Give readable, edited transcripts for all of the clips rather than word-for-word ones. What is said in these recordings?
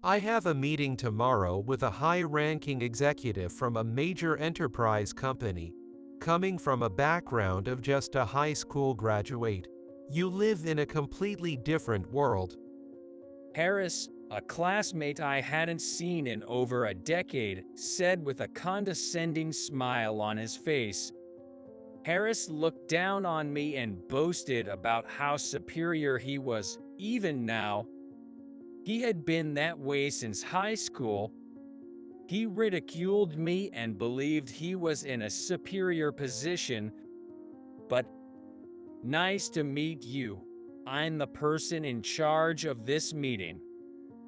I have a meeting tomorrow with a high-ranking executive from a major enterprise company. Coming from a background of just a high school graduate, you live in a completely different world. Harris, a classmate I hadn't seen in over a decade, said with a condescending smile on his face. Harris looked down on me and boasted about how superior he was, even now. He had been that way since high school. He ridiculed me and believed he was in a superior position. But nice to meet you. I'm the person in charge of this meeting.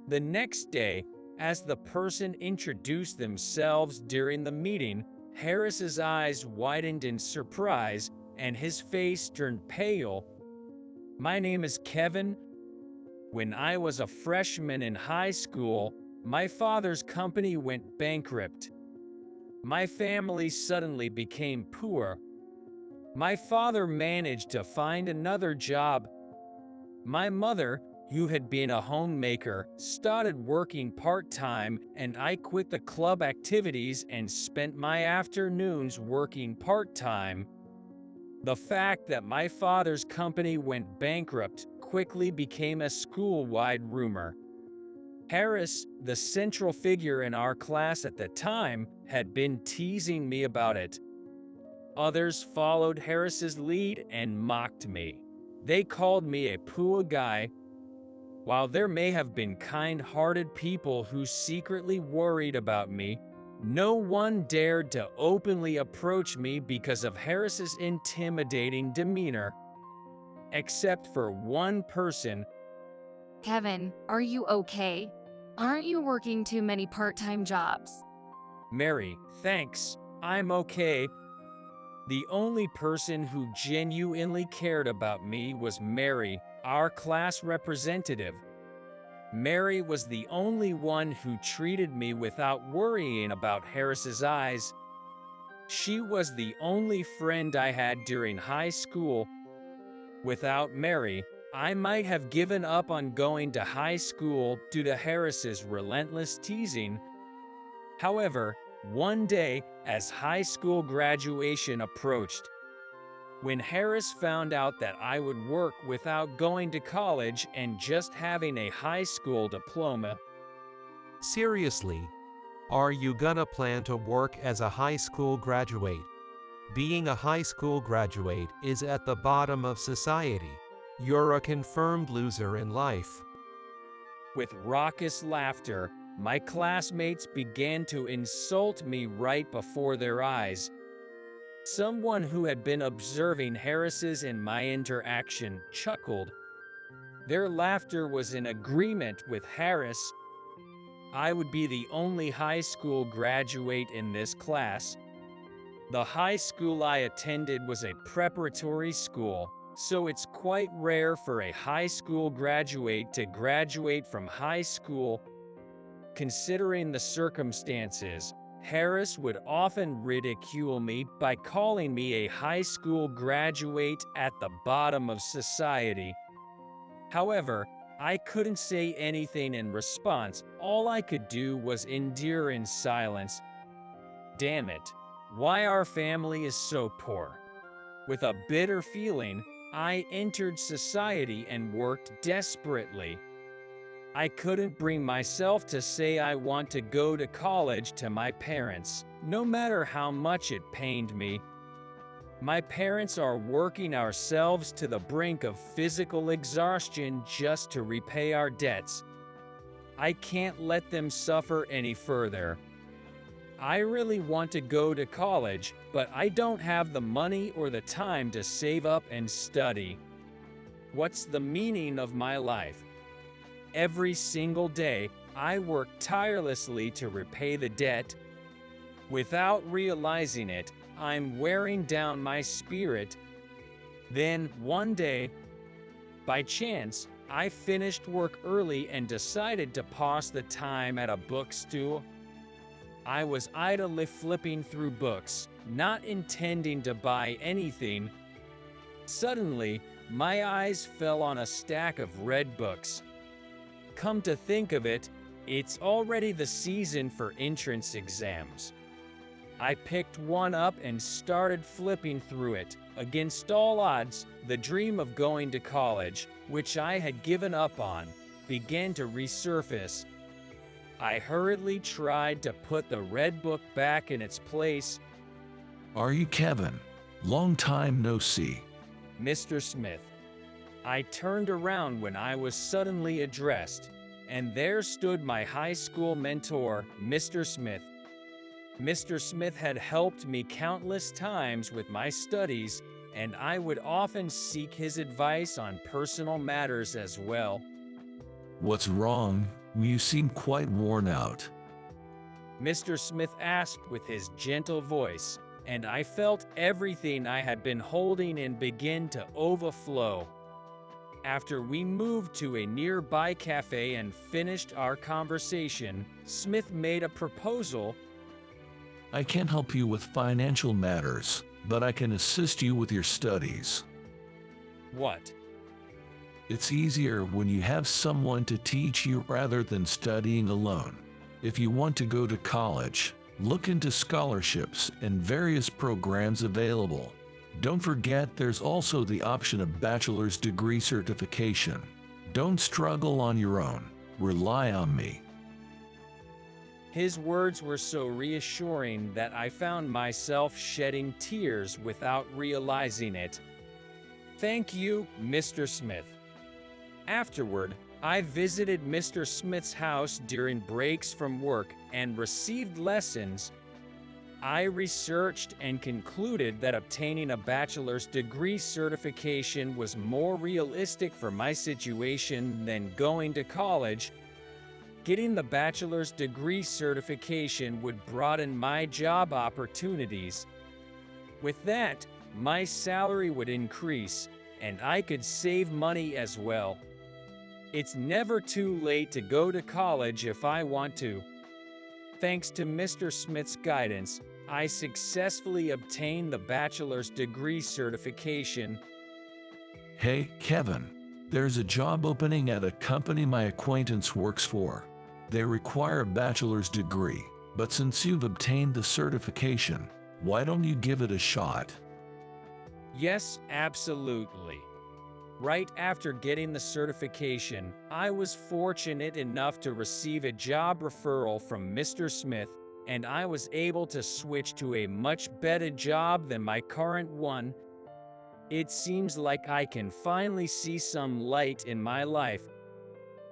The next day, as the person introduced themselves during the meeting, Harris's eyes widened in surprise and his face turned pale. My name is Kevin. When I was a freshman in high school, my father's company went bankrupt. My family suddenly became poor. My father managed to find another job. My mother, who had been a homemaker, started working part-time, and I quit the club activities and spent my afternoons working part-time. The fact that my father's company went bankrupt quickly became a school-wide rumor. Harris, the central figure in our class at the time, had been teasing me about it. Others followed Harris's lead and mocked me. They called me a poor guy. While there may have been kind-hearted people who secretly worried about me, no one dared to openly approach me because of Harris's intimidating demeanor. Except for one person. Kevin, are you okay? Aren't you working too many part-time jobs? Mary, thanks, I'm okay. The only person who genuinely cared about me was Mary, our class representative. Mary was the only one who treated me without worrying about Harris's eyes. She was the only friend I had during high school. Without Mary, I might have given up on going to high school due to Harris's relentless teasing. However, one day, as high school graduation approached, when Harris found out that I would work without going to college and just having a high school diploma. Seriously, are you gonna plan to work as a high school graduate? Being a high school graduate is at the bottom of society. You're a confirmed loser in life. With raucous laughter, my classmates began to insult me right before their eyes. Someone who had been observing Harris's and my interaction chuckled. Their laughter was in agreement with Harris. I would be the only high school graduate in this class. The high school I attended was a preparatory school, so it's quite rare for a high school graduate to graduate from high school. Considering the circumstances, Harris would often ridicule me by calling me a high school graduate at the bottom of society. However, I couldn't say anything in response. All I could do was endure in silence. Damn it, why our family is so poor. With a bitter feeling, I entered society and worked desperately. I couldn't bring myself to say I want to go to college to my parents, no matter how much it pained me. My parents are working ourselves to the brink of physical exhaustion just to repay our debts. I can't let them suffer any further. I really want to go to college, but I don't have the money or the time to save up and study. What's the meaning of my life? Every single day, I work tirelessly to repay the debt. Without realizing it, I'm wearing down my spirit. Then, one day, by chance, I finished work early and decided to pass the time at a bookstore. I was idly flipping through books, not intending to buy anything. Suddenly, my eyes fell on a stack of red books. Come to think of it, It's already the season for entrance exams. I picked one up and started flipping through it. Against all odds, the dream of going to college, which I had given up on, began to resurface. I hurriedly tried to put the red book back in its place. Are you Kevin? Long time no see. Mr. Smith. I turned around when I was suddenly addressed, and there stood my high school mentor, Mr. Smith. Mr. Smith had helped me countless times with my studies, and I would often seek his advice on personal matters as well. What's wrong? You seem quite worn out. Mr. Smith asked with his gentle voice, and I felt everything I had been holding in begin to overflow. After we moved to a nearby cafe and finished our conversation, Smith made a proposal. I can't help you with financial matters, but I can assist you with your studies. What? It's easier when you have someone to teach you rather than studying alone. If you want to go to college, look into scholarships and various programs available. Don't forget there's also the option of bachelor's degree certification. Don't struggle on your own. Rely on me. His words were so reassuring that I found myself shedding tears without realizing it. Thank you, Mr. Smith. Afterward, I visited Mr. Smith's house during breaks from work and received lessons. I researched and concluded that obtaining a bachelor's degree certification was more realistic for my situation than going to college. Getting the bachelor's degree certification would broaden my job opportunities. With that, my salary would increase, and I could save money as well. It's never too late to go to college if I want to. Thanks to Mr. Smith's guidance, I successfully obtained the bachelor's degree certification. Hey, Kevin, there's a job opening at a company my acquaintance works for. They require a bachelor's degree, but since you've obtained the certification, why don't you give it a shot? Yes, absolutely. Right after getting the certification, I was fortunate enough to receive a job referral from Mr. Smith, and I was able to switch to a much better job than my current one. It seems like I can finally see some light in my life.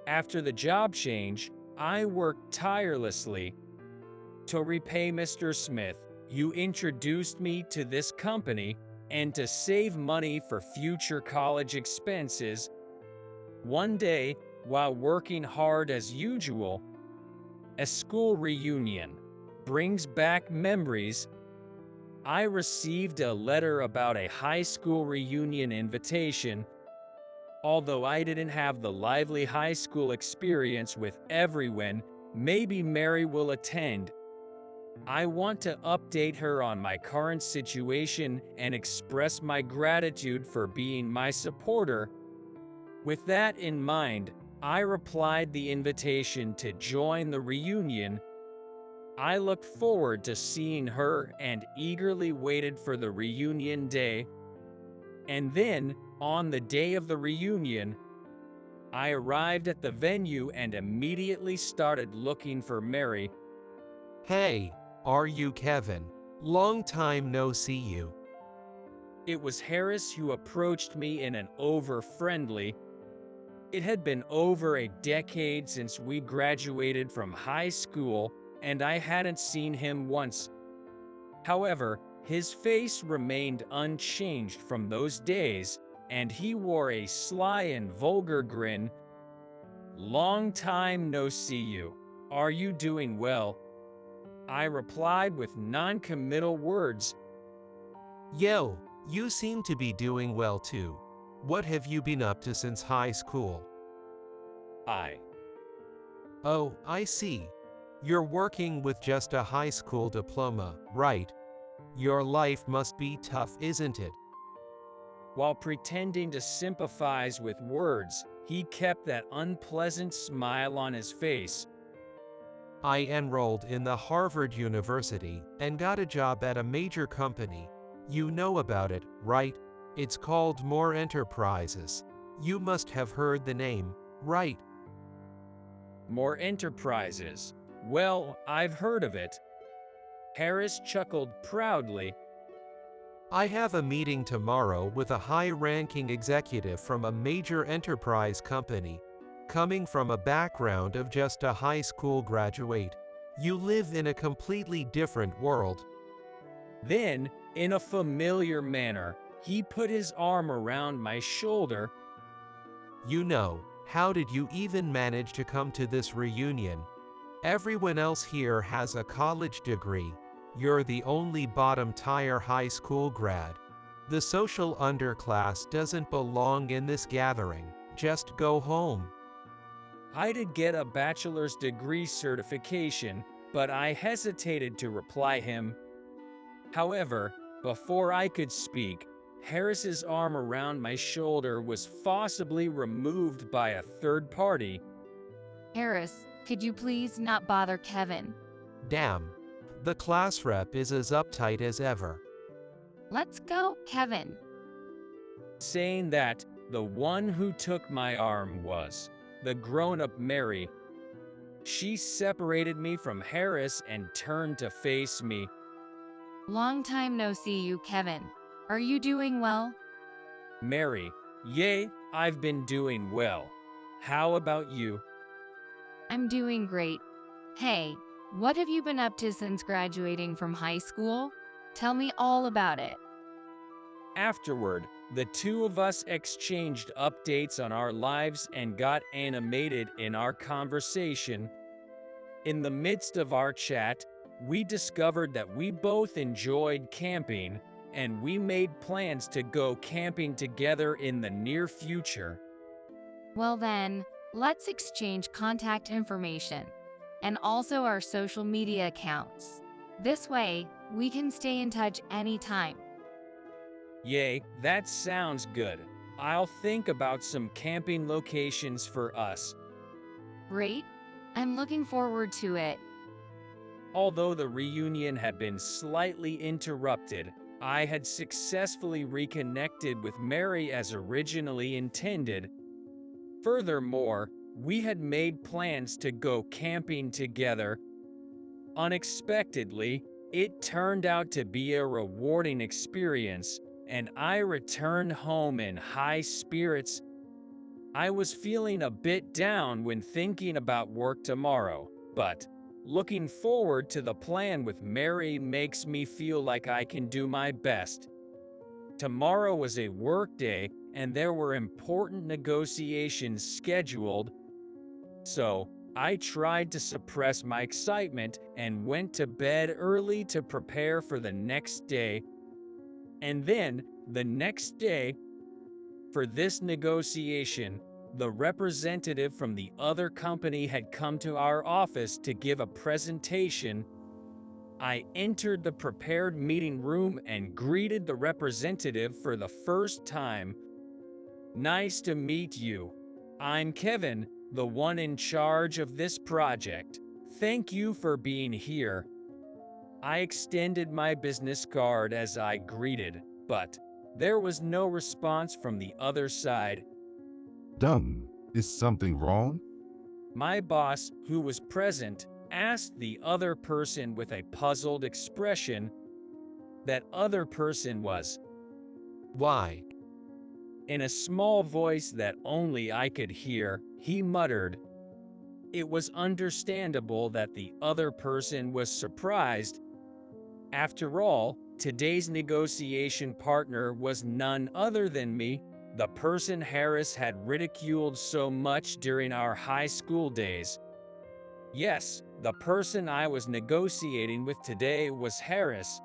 After the job change, I worked tirelessly. To repay Mr. Smith, you introduced me to this company, and to save money for future college expenses. One day, while working hard as usual, a school reunion brings back memories. I received a letter about a high school reunion invitation. Although I didn't have the lively high school experience with everyone, maybe Mary will attend. I want to update her on my current situation and express my gratitude for being my supporter. With that in mind, I replied the invitation to join the reunion. I looked forward to seeing her and eagerly waited for the reunion day. And then, on the day of the reunion, I arrived at the venue and immediately started looking for Mary. Hey, are you Kevin? Long time no see you. It was Harris who approached me in an over-friendly. It had been over a decade since we graduated from high school, and I hadn't seen him once. However, his face remained unchanged from those days, and he wore a sly and vulgar grin. Long time no see you. Are you doing well? I replied with non-committal words. Yo, you seem to be doing well too. What have you been up to since high school? Oh, I see. You're working with just a high school diploma, right? Your life must be tough, isn't it? While pretending to sympathize with words, he kept that unpleasant smile on his face. I enrolled in the Harvard University and got a job at a major company. You know about it, right? It's called More Enterprises. You must have heard the name, right? More enterprises. Well, I've heard of it. Harris chuckled proudly. I have a meeting tomorrow with a high-ranking executive from a major enterprise company, coming from a background of just a high school graduate. You live in a completely different world. Then, in a familiar manner, he put his arm around my shoulder. You know, how did you even manage to come to this reunion? Everyone else here has a college degree. You're the only bottom-tier high school grad. The social underclass doesn't belong in this gathering. Just go home. I did get a bachelor's degree certification, but I hesitated to reply him. However, before I could speak, Harris's arm around my shoulder was forcibly removed by a third party. Harris, could you please not bother Kevin? Damn. The class rep is as uptight as ever. Let's go, Kevin. Saying that, the one who took my arm was the grown-up Mary. She separated me from Harris and turned to face me. Long time no see you, Kevin. Are you doing well? Mary, yay, I've been doing well. How about you? I'm doing great. Hey, what have you been up to since graduating from high school? Tell me all about it. Afterward, the two of us exchanged updates on our lives and got animated in our conversation. In the midst of our chat, we discovered that we both enjoyed camping, and we made plans to go camping together in the near future. Well then, let's exchange contact information and also our social media accounts. This way, we can stay in touch anytime. Yay, that sounds good. I'll think about some camping locations for us. Great. I'm looking forward to it. Although the reunion had been slightly interrupted, I had successfully reconnected with Mary as originally intended. Furthermore, we had made plans to go camping together. Unexpectedly, it turned out to be a rewarding experience, and I returned home in high spirits. I was feeling a bit down when thinking about work tomorrow, but looking forward to the plan with Mary makes me feel like I can do my best. Tomorrow was a work day, and there were important negotiations scheduled. So, I tried to suppress my excitement and went to bed early to prepare for the next day. And then, the next day, for this negotiation, the representative from the other company had come to our office to give a presentation. I entered the prepared meeting room and greeted the representative for the first time. Nice to meet you. I'm Kevin, the one in charge of this project. Thank you for being here. I extended my business card as I greeted, but there was no response from the other side. Done. Is something wrong? My boss, who was present, asked the other person with a puzzled expression. That other person was. Why? In a small voice that only I could hear, he muttered. It was understandable that the other person was surprised. After all, today's negotiation partner was none other than me, the person Harris had ridiculed so much during our high school days. Yes, the person I was negotiating with today was Harris.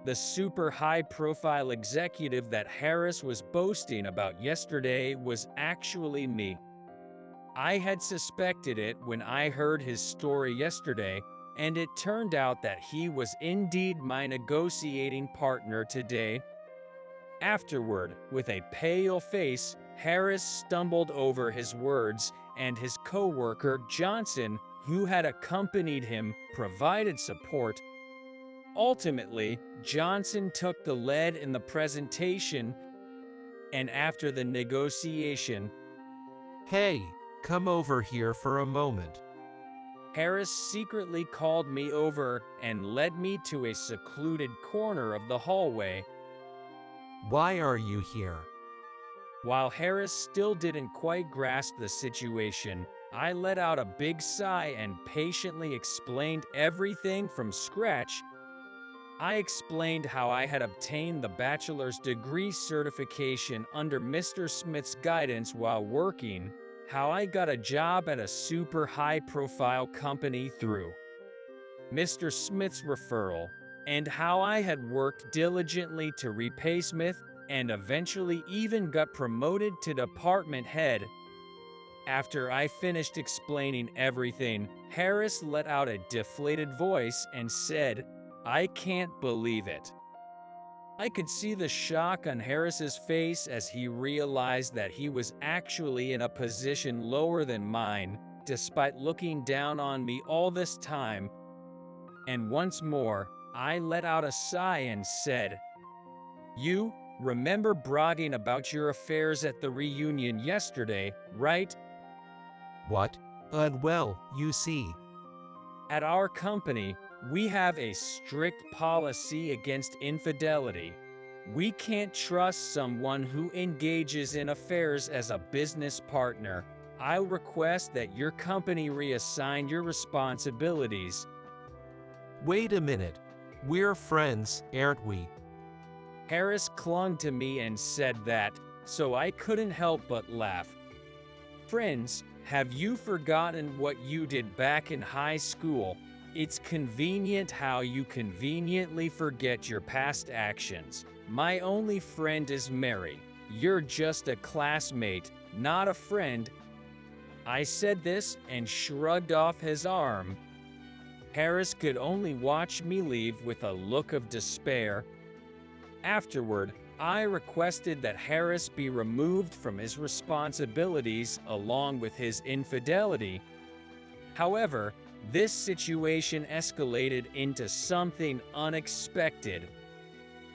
The super high-profile executive that Harris was boasting about yesterday was actually me. I had suspected it when I heard his story yesterday, and it turned out that he was indeed my negotiating partner today. Afterward, with a pale face, Harris stumbled over his words, and his coworker, Johnson, who had accompanied him, provided support. Ultimately, Johnson took the lead in the presentation, and after the negotiation, Hey, come over here for a moment. Harris secretly called me over and led me to a secluded corner of the hallway. Why are you here? While Harris still didn't quite grasp the situation, I let out a big sigh and patiently explained everything from scratch. I explained how I had obtained the bachelor's degree certification under Mr. Smith's guidance while working, how I got a job at a super high-profile company through Mr. Smith's referral, and how I had worked diligently to repay Smith and eventually even got promoted to department head. After I finished explaining everything, Harris let out a deflated voice and said, "I can't believe it." I could see the shock on Harris's face as he realized that he was actually in a position lower than mine, despite looking down on me all this time. And once more, I let out a sigh and said, "You remember bragging about your affairs at the reunion yesterday, right?" What? Well, you see. At our company, we have a strict policy against infidelity. We can't trust someone who engages in affairs as a business partner. I'll request that your company reassign your responsibilities. Wait a minute. We're friends, aren't we? Harris clung to me and said that, so I couldn't help but laugh. Friends, have you forgotten what you did back in high school? It's convenient how you conveniently forget your past actions. My only friend is Mary. You're just a classmate, not a friend. I said this and shrugged off his arm. Harris could only watch me leave with a look of despair. Afterward, I requested that Harris be removed from his responsibilities along with his infidelity. However, this situation escalated into something unexpected.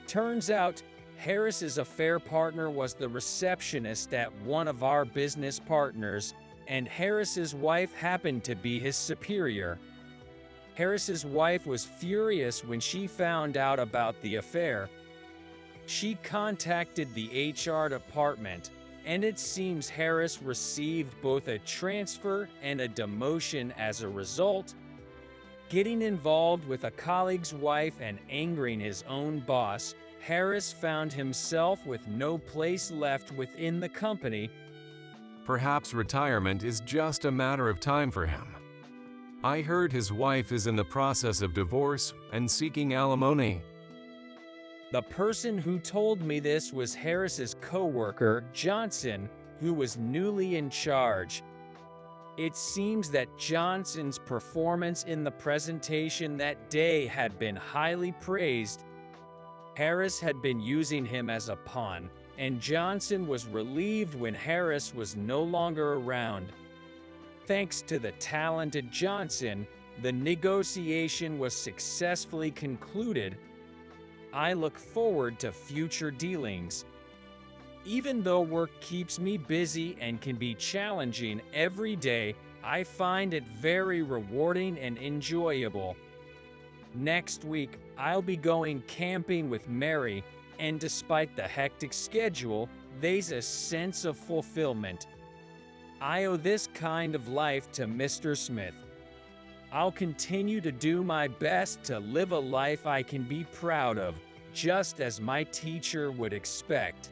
Turns out, Harris's affair partner was the receptionist at one of our business partners, and Harris's wife happened to be his superior. Harris's wife was furious when she found out about the affair. She contacted the HR department, and it seems Harris received both a transfer and a demotion as a result. Getting involved with a colleague's wife and angering his own boss, Harris found himself with no place left within the company. Perhaps retirement is just a matter of time for him. I heard his wife is in the process of divorce and seeking alimony. The person who told me this was Harris's coworker, Johnson, who was newly in charge. It seems that Johnson's performance in the presentation that day had been highly praised. Harris had been using him as a pawn, and Johnson was relieved when Harris was no longer around. Thanks to the talented Johnson, the negotiation was successfully concluded. I look forward to future dealings. Even though work keeps me busy and can be challenging every day, I find it very rewarding and enjoyable. Next week, I'll be going camping with Mary, and despite the hectic schedule, there's a sense of fulfillment. I owe this kind of life to Mr. Smith. I'll continue to do my best to live a life I can be proud of, just as my teacher would expect.